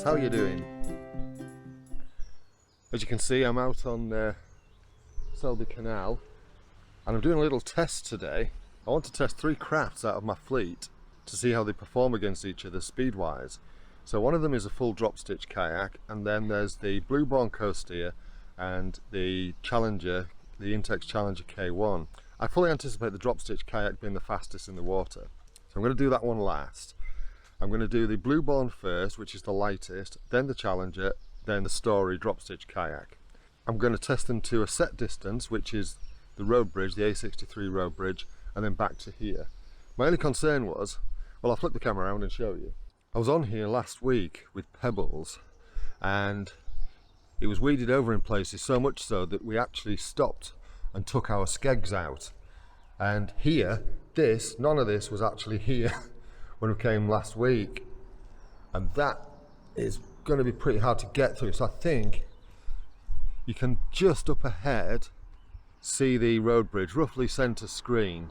guys, how are you doing? As you can see, I'm out on Selby Canal and I'm doing a little test today. I want to test 3 crafts out of my fleet to see how they perform against each other speed wise. So one of them is a full drop stitch kayak, and then there's the Blueborn Coasteer and the Challenger, the Intex Challenger K1. I fully anticipate the drop stitch kayak being the fastest in the water, so I'm going to do that one last. I'm going to do the Blueborn first, which is the lightest, then the Challenger, then the Story drop stitch kayak. I'm going to test them to a set distance, which is the road bridge, the A63 road bridge, and then back to here. My only concern was, well, I'll flip the camera around and show you. I was on here last week with pebbles and it was weeded over in places, so much so that we actually stopped and took our skegs out. And here, none of this was actually here when we came last week, and that is going to be pretty hard to get through. So I think you can just up ahead see the road bridge, roughly center screen.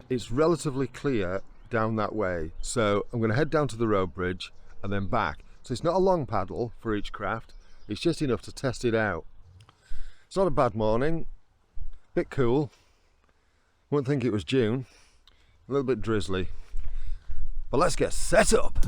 It's relatively clear down that way, so I'm going to head down to the road bridge and then back. So it's not a long paddle for each craft, it's just enough to test it out. It's not a bad morning, bit cool, wouldn't think it was June, a little bit drizzly. But let's get set up.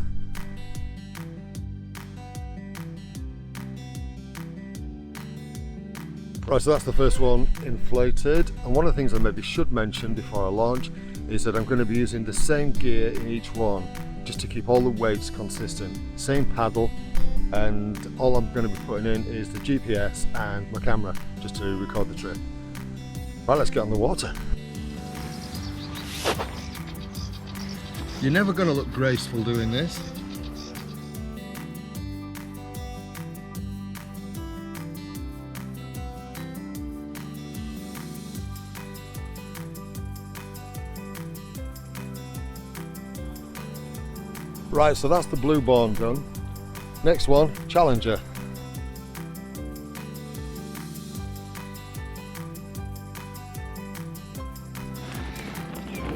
Right, so that's the first one inflated. And one of the things I maybe should mention before I launch is that I'm going to be using the same gear in each one, just to keep all the weights consistent. Same paddle, and all I'm going to be putting in is the GPS and my camera, just to record the trip. Right, let's get on the water. You're never going to look graceful doing this. Right, so that's the Blueborn done. Next one, Challenger.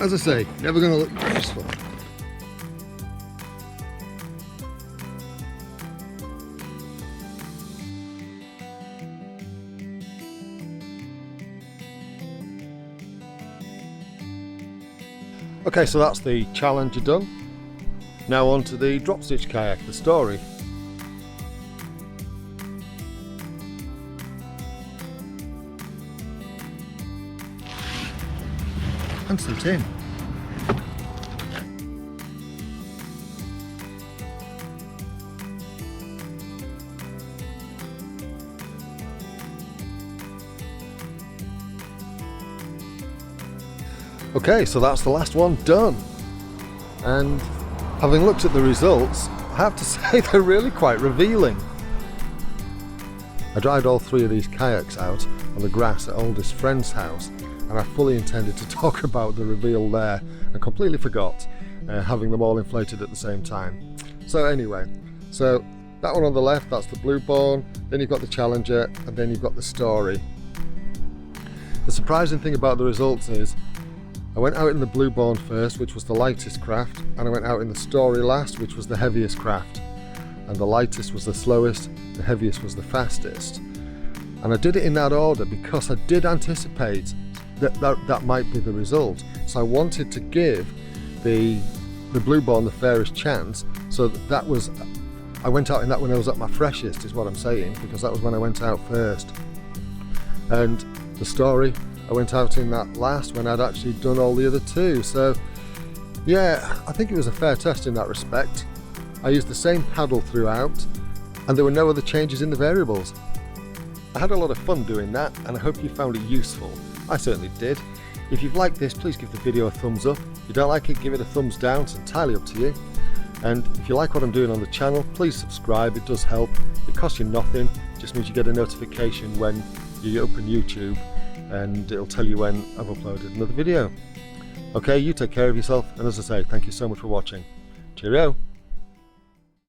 As I say, never going to look graceful. Okay, so that's the Challenger done. Now on to the drop stitch kayak, the Story. And some tin. Okay, so that's the last one done, and having looked at the results, I have to say they're really quite revealing. I dried all 3 of these kayaks out on the grass at oldest friend's house, and I fully intended to talk about the reveal there and completely forgot, having them all inflated at the same time. So anyway, so that one on the left, that's the Blueborn, then you've got the Challenger, and then you've got the Story. The surprising thing about the results is I went out in the Blueborn first, which was the lightest craft, and I went out in the Story last, which was the heaviest craft. And the lightest was the slowest, the heaviest was the fastest. And I did it in that order because I did anticipate that might be the result. So I wanted to give the Blueborn the fairest chance, so that was, I went out in that when I was at my freshest, is what I'm saying, because that was when I went out first. And the Story, I went out in that last when I'd actually done all the other 2. So yeah, I think it was a fair test in that respect. I used the same paddle throughout and there were no other changes in the variables. I had a lot of fun doing that, and I hope you found it useful. I certainly did. If you've liked this, please give the video a thumbs up. If you don't like it, give it a thumbs down. It's entirely up to you. And if you like what I'm doing on the channel, please subscribe. It does help. It costs you nothing. It just means you get a notification when you open YouTube, and it'll tell you when I've uploaded another video. Okay, you take care of yourself, and as I say, thank you so much for watching. Cheerio!